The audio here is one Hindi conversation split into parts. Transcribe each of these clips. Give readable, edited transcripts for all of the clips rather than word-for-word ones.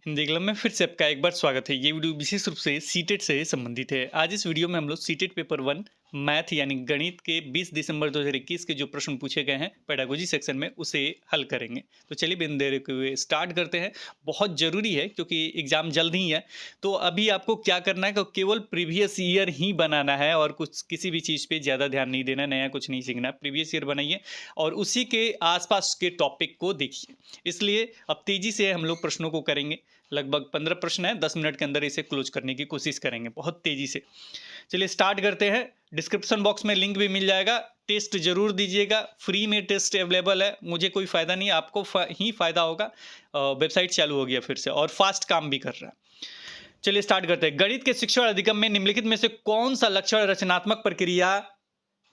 हिंदी क्लब में फिर से आपका एक बार स्वागत है। ये वीडियो विशेष रूप से सीटेट से संबंधित है। आज इस वीडियो में हम लोग सीटेट पेपर 1 मैथ यानी गणित के 20 दिसंबर 2021 के जो प्रश्न पूछे गए हैं पेडागोजी सेक्शन में उसे हल करेंगे। तो चलिए बिन देर के हुए स्टार्ट करते हैं। बहुत ज़रूरी है क्योंकि एग्ज़ाम जल्द ही है। तो अभी आपको क्या करना है कि केवल प्रीवियस ईयर ही बनाना है और कुछ किसी भी चीज़ पे ज़्यादा ध्यान नहीं देना, नया कुछ नहीं सीखना। प्रीवियस ईयर बनाइए और उसी के आसपास के टॉपिक को देखिए। इसलिए अब तेज़ी से हम लोग प्रश्नों को करेंगे। लगभग 15 प्रश्न है, 10 मिनट के अंदर इसे क्लोज करने की कोशिश करेंगे बहुत तेजी से। चलिए स्टार्ट करते हैं। डिस्क्रिप्शन बॉक्स में लिंक भी मिल जाएगा। टेस्ट जरूर दीजिएगा, फ्री में टेस्ट अवेलेबल है। मुझे कोई फायदा नहीं, आपको ही फायदा होगा। वेबसाइट चालू हो गया फिर से और फास्ट काम भी कर रहा है। चलिए स्टार्ट करते हैं। गणित के शिक्षण अधिगम में निम्नलिखित में से कौन सा लक्षण रचनात्मक प्रक्रिया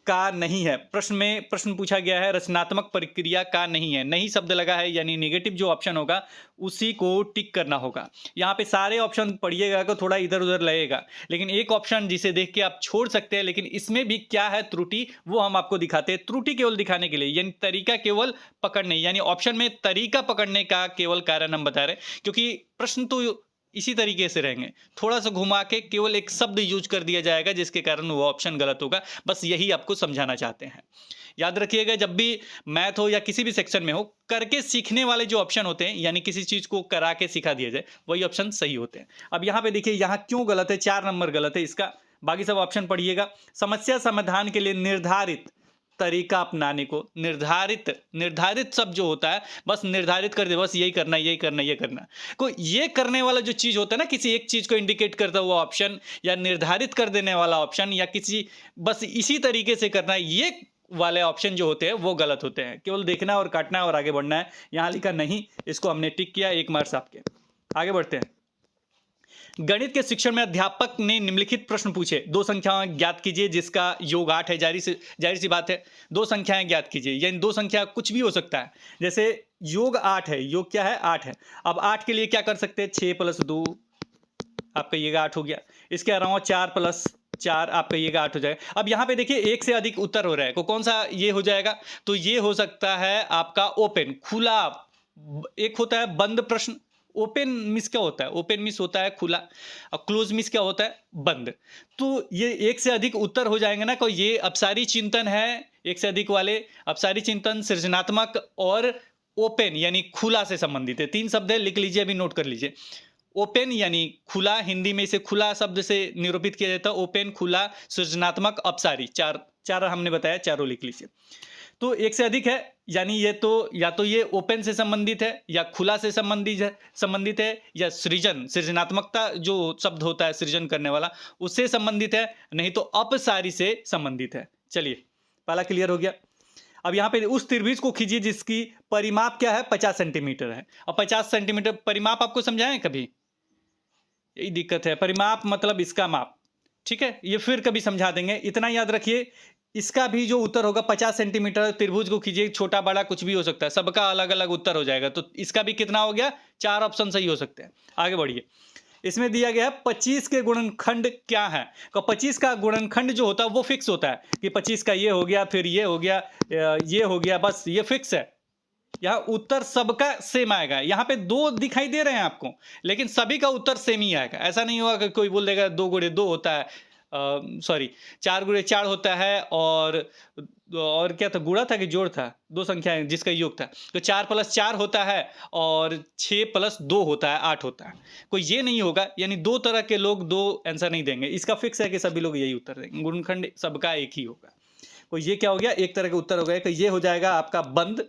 का नहीं है? प्रश्न पूछा गया है रचनात्मक प्रक्रिया का नहीं है। नहीं शब्द लगा है यानी नेगेटिव जो ऑप्शन होगा उसी को टिक करना होगा। यहाँ पे सारे ऑप्शन पढ़िएगा तो थोड़ा इधर उधर लगेगा, लेकिन एक ऑप्शन जिसे देख के आप छोड़ सकते हैं, लेकिन इसमें भी क्या है त्रुटि वो हम आपको दिखाते हैं। त्रुटि केवल दिखाने के लिए, यानी तरीका केवल पकड़ने, यानी ऑप्शन में तरीका पकड़ने का केवल कारण हम बता रहे हैं, क्योंकि प्रश्न तो इसी तरीके से रहेंगे। थोड़ा सा घुमा के केवल एक शब्द यूज कर दिया जाएगा जिसके कारण वो ऑप्शन गलत होगा। बस यही आपको समझाना चाहते हैं। याद रखिएगा, जब भी मैथ हो या किसी भी सेक्शन में हो, करके सीखने वाले जो ऑप्शन होते हैं यानी किसी चीज को करा के सिखा दिया जाए वही ऑप्शन सही होते हैं। अब यहाँ पे देखिए, यहाँ क्यों गलत है, 4 नंबर गलत है इसका। बाकी सब ऑप्शन पढ़िएगा। समस्या समाधान के लिए निर्धारित तरीका अपनाने को, निर्धारित शब्द जो होता है बस निर्धारित कर दे, बस यही करना यही करना ये करना। को ये करने वाला जो चीज होता है ना, किसी एक चीज को इंडिकेट करता हुआ ऑप्शन या निर्धारित कर देने वाला ऑप्शन या किसी बस इसी तरीके से करना, ये वाले ऑप्शन जो होते हैं वो गलत होते हैं। केवल देखना और काटना और आगे बढ़ना है। यहाँ लिखा नहीं, इसको हमने टिक किया, 1 मार्क्स आपके। आगे बढ़ते हैं। गणित के शिक्षण में अध्यापक ने निम्नलिखित प्रश्न पूछे। 2 संख्याएं ज्ञात कीजिए जिसका योग 8 है। जाहिर सी बात है, 2 संख्याएं ज्ञात कीजिए, यानी 2 संख्या कुछ भी हो सकता है। जैसे योग 8 है, योग क्या है 8 है। अब 8 के लिए क्या कर सकते हैं, 6 + 2 आप कहिएगा 8 हो गया। इसके अलावा 4 + 4 आप कहिएगा 8 हो जाएगा। अब यहाँ पे देखिए एक से अधिक उत्तर हो रहा है, कौन सा ये हो जाएगा, तो ये हो सकता है आपका ओपन, खुला। एक होता है बंद प्रश्न। ओपन मिस क्या होता है, ओपन मिस होता है खुला, और क्लोज मिस क्या होता है बंद। तो ये एक से अधिक उत्तर हो जाएंगे ना, को ये अपसारी चिंतन है। एक से अधिक वाले अपसारी चिंतन, सृजनात्मक और ओपन यानी खुला से संबंधित है। 3 शब्द है, लिख लीजिए, अभी नोट कर लीजिए। ओपन यानी खुला, हिंदी में इसे खुला शब्द से निरूपित किया जाता है। ओपन, खुला, सृजनात्मक, अपसारी, चार हमने बताया, चारों लिख लीजिए। तो एक से अधिक है यानी ये तो या तो ये ओपन से संबंधित है या खुला से संबंधित है या सृजनात्मकता जो शब्द होता है सृजन करने वाला उससे संबंधित है, नहीं तो अपसारी से संबंधित है। चलिए पहला क्लियर हो गया। अब यहाँ पे उस त्रिभुज को खींचिए जिसकी परिमाप क्या है, 50 सेंटीमीटर है। और 50 सेंटीमीटर परिमाप आपको समझाएं कभी, यही दिक्कत है। परिमाप मतलब इसका माप, ठीक है, ये फिर कभी समझा देंगे। इतना याद रखिए, इसका भी जो उत्तर होगा 50 सेंटीमीटर। त्रिभुज को खींचिए, छोटा बड़ा कुछ भी हो सकता है, सबका अलग अलग उत्तर हो जाएगा। तो इसका भी कितना हो गया, 4 ऑप्शन सही हो सकते हैं। आगे बढ़िए। इसमें दिया गया है 25 के गुणनखंड क्या है। तो 25 का गुणनखंड जो होता है वो फिक्स होता है कि 25 का ये हो गया, फिर ये हो गया, ये हो गया, बस ये फिक्स है। यहाँ उत्तर सबका सेम आएगा। यहाँ पे 2 दिखाई दे रहे हैं आपको, लेकिन सभी का उत्तर सेम ही आएगा। ऐसा नहीं होगा कि कोई बोल देगा 2 × 2 होता है, सॉरी 4 × 4 होता है, और क्या था, गुणा था कि जोड़ था, 2 संख्याएं जिसका योग था। तो 4 + 4 होता है और 6 + 2 होता है, 8 होता है। कोई ये नहीं होगा, यानी 2 तरह के लोग 2 आंसर नहीं देंगे। इसका फिक्स है कि सभी लोग यही उत्तर देंगे, गुणनखंड सबका एक ही होगा। कोई ये क्या हो गया, एक तरह के उत्तर हो गए। कि ये हो जाएगा आपका बंद,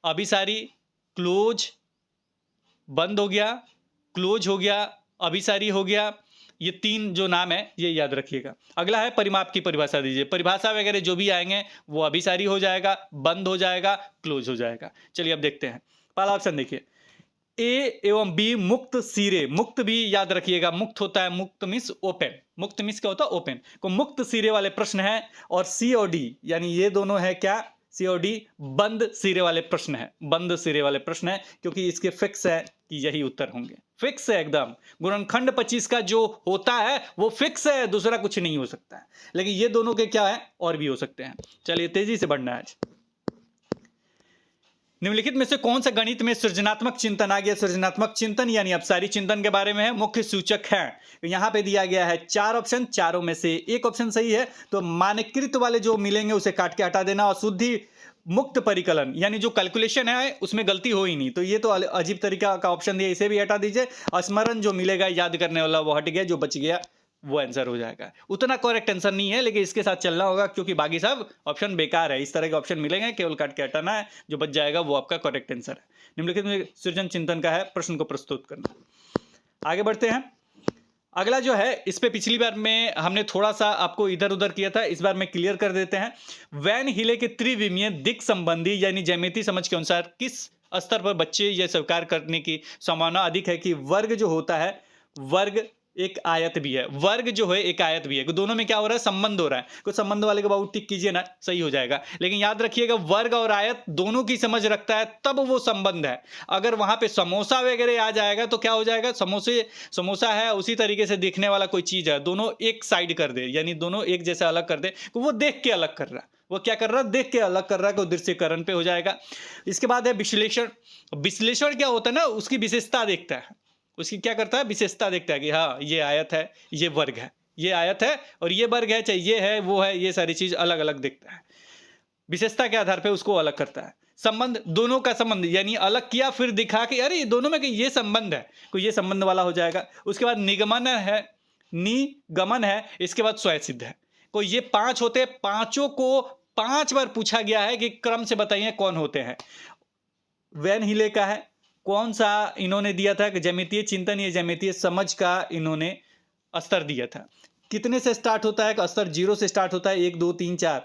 अभिसारी, क्लोज, बंद हो गया, क्लोज हो गया, अभिसारी हो गया। ये 3 जो नाम है ये याद रखिएगा। अगला है परिमाप की परिभाषा दीजिए। परिभाषा वगैरह जो भी आएंगे वो अभिसारी हो जाएगा, बंद हो जाएगा, क्लोज हो जाएगा। चलिए अब देखते हैं। पहला ऑप्शन देखिए, ए एवं बी मुक्त सिरे। मुक्त भी याद रखिएगा, मुक्त होता है, मुक्त मिस ओपन, मुक्त मिस क्या होता है ओपन को। मुक्त सिरे वाले प्रश्न है। और सी और डी यानी ये दोनों है क्या, सी और डी बंद सिरे वाले प्रश्न है, बंद सिरे वाले प्रश्न है, क्योंकि इसके फिक्स है कि यही उत्तर होंगे। फिक्स है एकदम। गुणनखंड 25 का जो होता है वो फिक्स है, दूसरा कुछ नहीं हो सकता है। लेकिन ये दोनों के क्या है, और भी हो सकते हैं। चलिए तेजी से बढ़ना है आज। निम्नलिखित में से कौन सा गणित में सृजनात्मक चिंतन आ गया? सृजनात्मक चिंतन यानी अपसारी चिंतन के बारे में है, मुख्य सूचक है। यहाँ पे दिया गया है 4 ऑप्शन, चारों में से एक ऑप्शन सही है, तो मानकीकृत वाले जो मिलेंगे उसे काट के हटा देना, और शुद्धि मुक्त परिकलन यानी जो कैलकुलेशन है उसमें गलती हो ही नहीं, तो ये तो अजीब तरीका का ऑप्शन दिया, इसे भी हटा दीजिए। स्मरण जो मिलेगा याद करने वाला वो हट गया, जो बच गया वो आंसर हो जाएगा। उतना करेक्ट आंसर नहीं है, लेकिन इसके साथ चलना होगा क्योंकि बाकी सब ऑप्शन बेकार है। इस तरह के ऑप्शन मिलेंगे, केवल काट के हटाना है, जो बच जाएगा वो आपका करेक्ट आंसर है। निम्नलिखित में सृजन चिंतन का है, प्रश्न को प्रस्तुत करना। आगे बढ़ते हैं। अगला जो है, इस पे पिछली बार में हमने थोड़ा सा आपको इधर उधर किया था, इस बार में क्लियर कर देते हैं। वैन हिले के त्रिविमीय दिक् संबंधी यानी ज्यामितीय समझ के अनुसार किस स्तर पर बच्चे यह स्वीकार करने की संभावना अधिक है कि वर्ग जो होता है, वर्ग एक आयत भी है, वर्ग जो है एक आयत भी है। दोनों में क्या हो रहा है? संबंध हो रहा है। कुछ संबंध वाले के बाद टिक कीजिए ना, सही हो जाएगा। लेकिन याद रखिएगा, वर्ग और आयत दोनों की समझ रखता है तब वो संबंध है। अगर वहां पे समोसा वगैरह आ जाएगा तो क्या हो जाएगा? समोसा है उसी तरीके से देखने वाला कोई चीज है, दोनों एक साइड कर दे यानी दोनों एक जैसा अलग कर दे, तो वो देख के अलग कर रहा है। वो क्या कर रहा है? देख के अलग कर रहा है, कोई दृश्यकरण पे हो जाएगा। इसके बाद है विश्लेषण। विश्लेषण क्या होता है ना, उसकी विशेषता देखता है, उसकी क्या करता है? विशेषता देखता है कि हाँ ये आयत है, ये वर्ग है, ये आयत है और ये वर्ग है, चाहे ये है वो है, ये सारी चीज अलग अलग देखता है। विशेषता के आधार पे उसको अलग करता है। संबंध, दोनों का संबंध यानी अलग किया फिर दिखा कि अरे दोनों में ये संबंध है, कोई ये संबंध वाला हो जाएगा। उसके बाद निगमन है, निगमन है, इसके बाद स्वयं सिद्ध है। कोई ये 5 होते हैं, पांचों को 5 बार पूछा गया है कि क्रम से बताइए कौन होते हैं। वैन हिले का है, कौन सा इन्होंने दिया था कि ज्यामितीय चिंतन या ज्यामितीय समझ का इन्होंने स्तर दिया था। कितने से स्टार्ट होता है? स्तर 0 से स्टार्ट होता है, 1 2 3 4,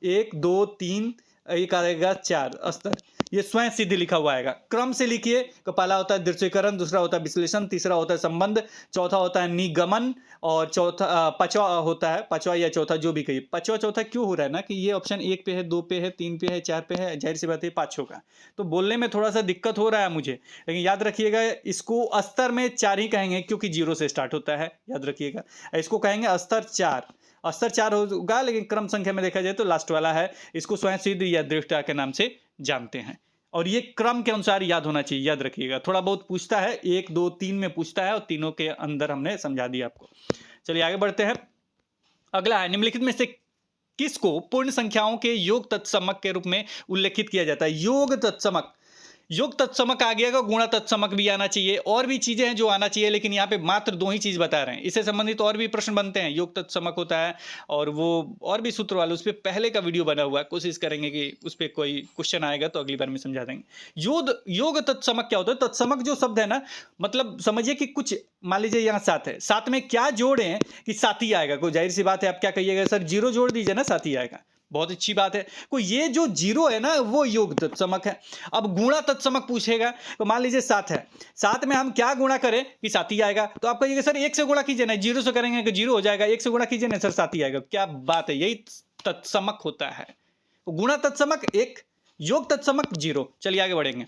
1 2 3, एक आएगा 4 स्तर। ये स्वयं सिद्ध लिखा हुआ आएगा। क्रम से लिखिए तो पहला होता है दृश्यकरण, दूसरा होता है विश्लेषण, तीसरा होता है संबंध, चौथा होता है निगमन, और चौथा पांचवा होता है, पांचवा या चौथा जो भी कहिए। पांचवा चौथा क्यों हो रहा है ना कि ये ऑप्शन 1 पे है, 2 पे है, 3 पे है, 4 पे है, जाहिर सी बात है पांचों का, तो बोलने में थोड़ा सा दिक्कत हो रहा है मुझे। लेकिन याद रखिएगा, इसको स्तर में 4 ही कहेंगे क्योंकि 0 से स्टार्ट होता है, याद रखिएगा। इसको कहेंगे स्तर 4, स्तर 4 होगा, लेकिन क्रम संख्या में देखा जाए तो लास्ट वाला है। इसको स्वयं सिद्ध या दृष्टा के नाम से जानते हैं, और ये क्रम के अनुसार याद होना चाहिए, याद रखिएगा। थोड़ा बहुत पूछता है, 1 2 3 में पूछता है, और तीनों के अंदर हमने समझा दिया आपको। चलिए आगे बढ़ते हैं। अगला है, निम्नलिखित में से किसको पूर्ण संख्याओं के योग तत्समक के रूप में उल्लेखित किया जाता है? योग तत्समक, योग तत्समक आ गया, गुणा तत्समक भी आना चाहिए, और भी चीजें हैं जो आना चाहिए, लेकिन यहाँ पे मात्र 2 ही चीज बता रहे हैं। इससे संबंधित और भी प्रश्न बनते हैं। योग तत्समक होता है और वो और भी सूत्र वाले, उस पर पहले का वीडियो बना हुआ है, कोशिश करेंगे कि उस पर कोई क्वेश्चन आएगा तो अगली बार में समझा देंगे। योग तत्समक क्या होता है? तत्समक जो शब्द है ना, मतलब समझिए कि कुछ मान लीजिए यहाँ 7 है, 7 में क्या जोड़े कि 7 ही आएगा। कोई जाहिर सी बात है, आप क्या कहिएगा? सर 0 जोड़ दीजिए ना, 7 ही आएगा। बहुत अच्छी बात है। कोई ये जो 0 है ना वो योग तत्समक है। अब गुणा तत्समक पूछेगा तो मान लीजिए 7 है, 7 में हम क्या गुणा करें कि 7 ही आएगा, तो आप कहिएगा सर 1 से गुणा कीजिए ना, 0 से करेंगे कि 0 हो जाएगा, 1 से गुणा कीजिए ना सर 7 ही आएगा। क्या बात है, यही तत्समक होता है। गुणा तत्समक 1, योग तत्समक 0। चलिए आगे बढ़ेंगे,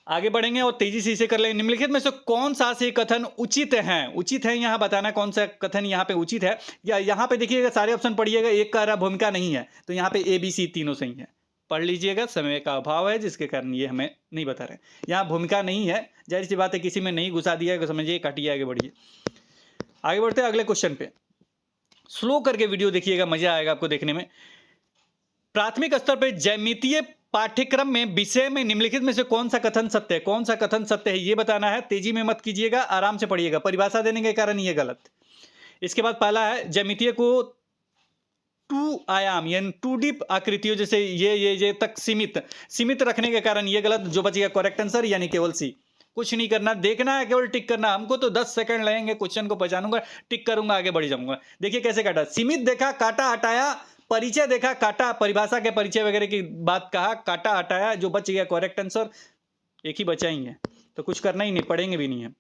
आगे बढ़ेंगे और तेजी से इसे कर लेंगे। निम्नलिखित में से कौन सा से कथन उचित है? उचित है यहाँ बताना, कौन सा कथन यहाँ पे उचित है। या यहाँ पे देखिएगा, सारे ऑप्शन पढ़िएगा, एक कह रहा भूमिका नहीं है, तो यहाँ पे ABC तीनों सही है। पढ़ लीजिएगा, समय का अभाव है जिसके कारण ये हमें नहीं बता रहे। यहाँ भूमिका नहीं है, जाहिर सी बात है, किसी में नहीं घुसा दिया है, समझिए, काटिए, आगे बढ़िए। आगे बढ़ते हैं अगले क्वेश्चन पे। स्लो करके वीडियो देखिएगा, मजा आएगा आपको देखने में। प्राथमिक स्तर पर ज्यामितीय पाठ्यक्रम में विषय में निम्नलिखित में से कौन सा कथन सत्य है? कौन सा कथन सत्य है ये बताना है। तेजी में मत कीजिएगा, आराम से पढ़िएगा, परिभाषा देने के कारण ये गलत। इसके बाद पहला है, ज्यामितीय को 2 आयाम यानी 2D आकृतियों जैसे ये तक सीमित रखने के कारण ये गलत। जो बचेगा करेक्ट आंसर यानी केवल C। कुछ नहीं करना, देखना है, केवल टिक करना। हमको तो 10 सेकंड लगेंगे, क्वेश्चन को पहचानूंगा, टिक करूंगा, आगे बढ़ जाऊंगा। देखिए कैसे काटा, सीमित देखा, काटा, हटाया, परिचय देखा, काटा, परिभाषा के परिचय वगैरह की बात कहा, काटा, हटाया, जो बच गया करेक्ट आंसर। एक ही बचा ही है, तो कुछ करना ही नहीं, पढ़ेंगे भी नहीं है।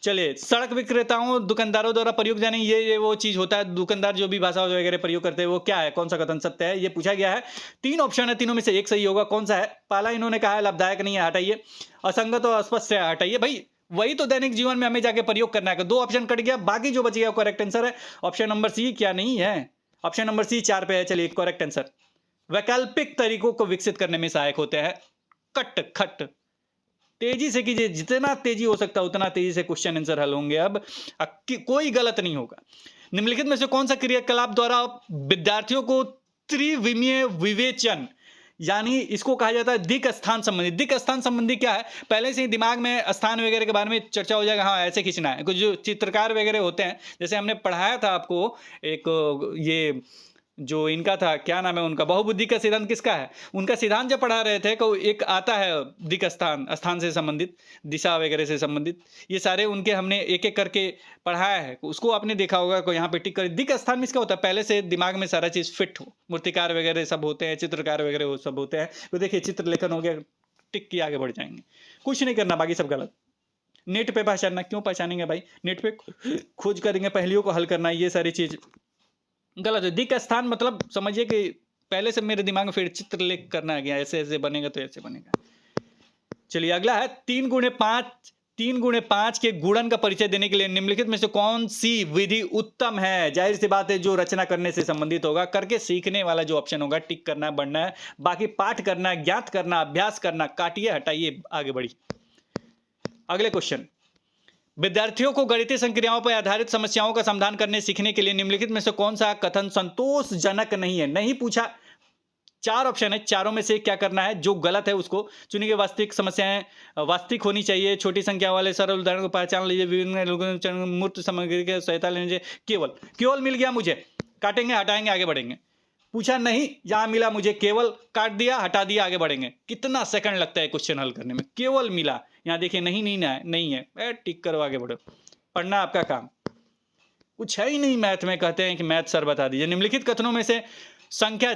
चलिए, सड़क विक्रेताओं दुकानदारों द्वारा प्रयोग जाने ये वो चीज होता है, दुकानदार जो भी भाषा वगैरह प्रयोग करते हैं वो क्या है, कौन सा कथन सत्य है, ये पूछा गया है। 3 ऑप्शन है, तीनों में से एक सही होगा। कौन सा है? पहला इन्होंने कहा है लाभदायक नहीं है, हटाइए। असंगत और अस्पष्ट है, हटाइए। भाई वही तो दैनिक जीवन में हमें जाके प्रयोग करना है। 2 ऑप्शन कट गया, बाकी जो बच गया करेक्ट आंसर है। ऑप्शन नंबर C क्या नहीं है? ऑप्शन नंबर C 4 पे है। चलिए करेक्ट आंसर, वैकल्पिक तरीकों को विकसित करने में सहायक होते हैं। कट खट तेजी से कीजिए, जितना तेजी हो सकता है उतना तेजी से क्वेश्चन आंसर हल होंगे। अब कोई गलत नहीं होगा। निम्नलिखित में से कौन सा क्रियाकलाप द्वारा विद्यार्थियों को त्रिविमीय विवेचन, यानी इसको कहा जाता है दिक् स्थान संबंधी। दिक् स्थान संबंधी क्या है, पहले से ही दिमाग में स्थान वगैरह के बारे में चर्चा हो जाएगा, हाँ ऐसे खींचना है। कुछ जो चित्रकार वगैरह होते हैं, जैसे हमने पढ़ाया था आपको एक ये जो इनका था, क्या नाम है उनका, बहुबुद्धि का सिद्धांत किसका है, उनका सिद्धांत जब पढ़ा रहे थे तो एक आता है दिक् स्थान, स्थान से संबंधित, दिशा वगैरह से संबंधित, ये सारे उनके हमने एक एक करके पढ़ाया है। उसको आपने देखा होगा, को यहाँ पे टिक कर। दिक् स्थान में क्या होता है, पहले से दिमाग में सारा चीज फिट हो। मूर्तिकार वगैरह सब होते हैं, चित्रकार वगैरह वो सब होते हैं। तो देखिए चित्रलेखन हो गया, टिक किए आगे बढ़ जाएंगे, कुछ नहीं करना, बाकी सब गलत। नेट पे पहचानना, क्यों पहचानेंगे भाई, नेट पे खोज करेंगे, पहेलियों को हल करना, ये सारी चीज गलत है। दिक् स्थान मतलब समझिए कि पहले से मेरे दिमाग में फिर चित्रलेख करना गया, ऐसे ऐसे बनेगा तो ऐसे बनेगा। चलिए अगला है 3 गुणे 5 के गुणन का परिचय देने के लिए निम्नलिखित में से कौन सी विधि उत्तम है। जाहिर सी बात है जो रचना करने से संबंधित होगा, करके सीखने वाला जो ऑप्शन होगा, टिक करना है, बढ़ना है। बाकी पाठ करना है, ज्ञात करना, अभ्यास करना, काटिए हटाइए आगे बढ़ी। अगले क्वेश्चन, विद्यार्थियों को गणितीय संक्रियाओं पर आधारित समस्याओं का समाधान करने सीखने के लिए निम्नलिखित में से कौन सा कथन संतोषजनक नहीं है। नहीं पूछा, 4 ऑप्शन है, चारों में से क्या करना है, जो गलत है उसको चुनिए। वास्तविक समस्याएं वास्तविक होनी चाहिए, छोटी संख्या वाले सरल उदाहरण को पहचान लीजिए, विभिन्न मूर्त सामग्री की सहायता लेनी चाहिए। केवल मिल गया मुझे, काटेंगे हटाएंगे आगे बढ़ेंगे। पूछा नहीं, यहां मिला मुझे केवल, काट दिया हटा दिया आगे बढ़ेंगे। कितना सेकंड लगता है क्वेश्चन हल करने में, केवल मिला, यहां देखिए नहीं है, टिक करो आगे बढ़ो। पढ़ना आपका काम, कुछ है ही नहीं मैथ में। कहते हैं कि मैथ सर बता दीजिए। निम्नलिखित कथनों में से संख्या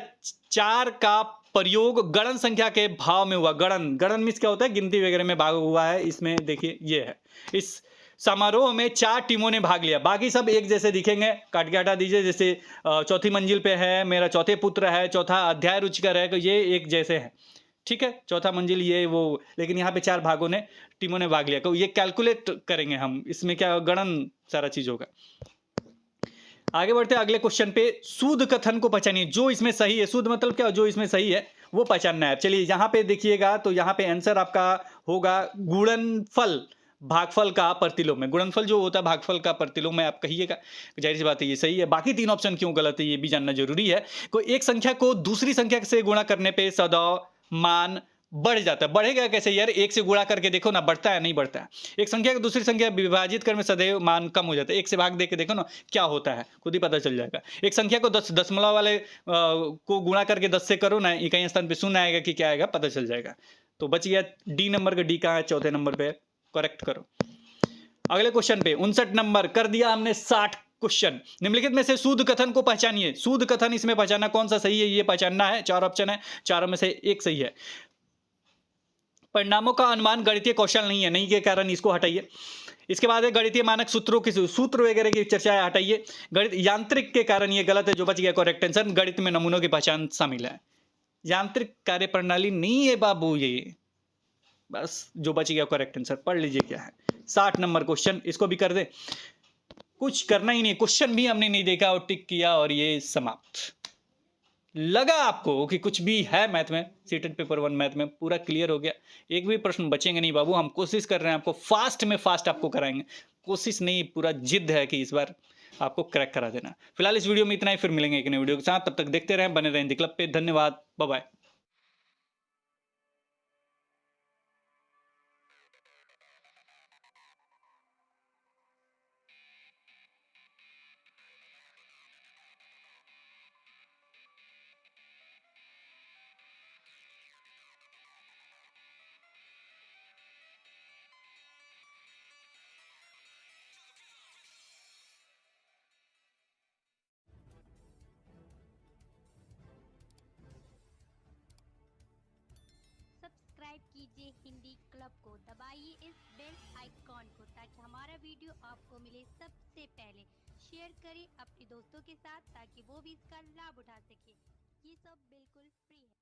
4 का प्रयोग गणन संख्या के भाव में हुआ। गणन मीन्स क्या होता है, गिनती वगैरह में भाग हुआ है। इसमें देखिए ये है, इस समारोह में 4 टीमों ने भाग लिया, बाकी सब एक जैसे दिखेंगे, काट के हटा दीजिए। जैसे चौथी मंजिल पे है, मेरा चौथे पुत्र है, चौथा अध्याय रुचिकर है, तो ये एक जैसे है, ठीक है, चौथा मंजिल ये वो। लेकिन यहाँ पे 4 भागों ने, टीमों ने भाग लिया, तो ये कैलकुलेट करेंगे हम, इसमें क्या गणन सारा चीज होगा। आगे बढ़ते हैं अगले क्वेश्चन पे। सूद कथन को पहचानिए, जो इसमें सही है। सूद मतलब क्या, जो इसमें सही है वो पहचानना है। चलिए यहां पे देखिएगा, तो यहां पे आंसर आपका होगा गुणनफल भागफल का प्रतिलोम में। गुणनफल जो होता है भागफल का प्रतिलोम में, आप कहिएगा, जाहिर सी बात है ये सही है। बाकी 3 ऑप्शन क्यों गलत है ये भी जानना जरूरी है। कोई एक संख्या को दूसरी संख्या से गुणा करने पे सदैव मान बढ़ जाता है। बढ़ेगा कैसे यार, 1 से गुणा करके देखो ना, बढ़ता है नहीं बढ़ता है। एक संख्या को दूसरी संख्या विभाजित करने में सदैव मान कम हो जाता है। 1 से भाग दे के देखो ना क्या होता है, खुद ही पता चल जाएगा। एक संख्या को 10 दशमलव वाले को गुणा करके 10 से करो ना, इकाई स्थान पे शून्य आएगा कि क्या आएगा, पता चल जाएगा। तो बच गया डी नंबर का, डी कहाँ है, चौथे नंबर पे, करेक्ट करो। अगले क्वेश्चन पे 59 नंबर कर दिया हमने 60 क्वेश्चन। निम्नलिखित में से शुद्ध कथन को पहचानिए। शुद्ध कथन इसमें पहचानना, कौन सा सही है ये पहचानना है। 4 ऑप्शन है, चारों में से एक सही है। परिणामों का अनुमान गणितीय कौशल नहीं है, नहीं के कारण इसको हटाइए। इसके बाद है गणितीय मानक सूत्रों की, सूत्र वगैरह की चर्चा हटाइए। गणित यांत्रिक के कारण ये गलत है, जो बच गया करेक्ट आंसर। गणित में नमूनों की पहचान शामिल है, यांत्रिक कार्य प्रणाली नहीं है बाबू ये, बस जो बच गया करेक्ट आंसर। पढ़ लीजिए क्या है। 60 नंबर क्वेश्चन, इसको भी कर दे, कुछ करना ही नहीं, क्वेश्चन भी हमने नहीं देखा और टिक किया और ये समाप्त। लगा आपको कि कुछ भी है मैथ में, सीटेट पेपर 1 मैथ में पूरा क्लियर हो गया, एक भी प्रश्न बचेंगे नहीं बाबू। हम कोशिश कर रहे हैं आपको फास्ट में फास्ट आपको कराएंगे, कोशिश नहीं पूरा जिद है कि इस बार आपको क्रैक करा देना। फिलहाल इस वीडियो में इतना ही, फिर मिलेंगे एक नए वीडियो के साथ, तब तक देखते रहें, बने रहें द क्लब पे। धन्यवाद, बाय बाय। सब्सक्राइब कीजिए हिंदी क्लब को, दबाइए इस बेल आइकॉन को ताकि हमारा वीडियो आपको मिले सबसे पहले। शेयर करें अपने दोस्तों के साथ ताकि वो भी इसका लाभ उठा सके। ये सब बिल्कुल फ्री है।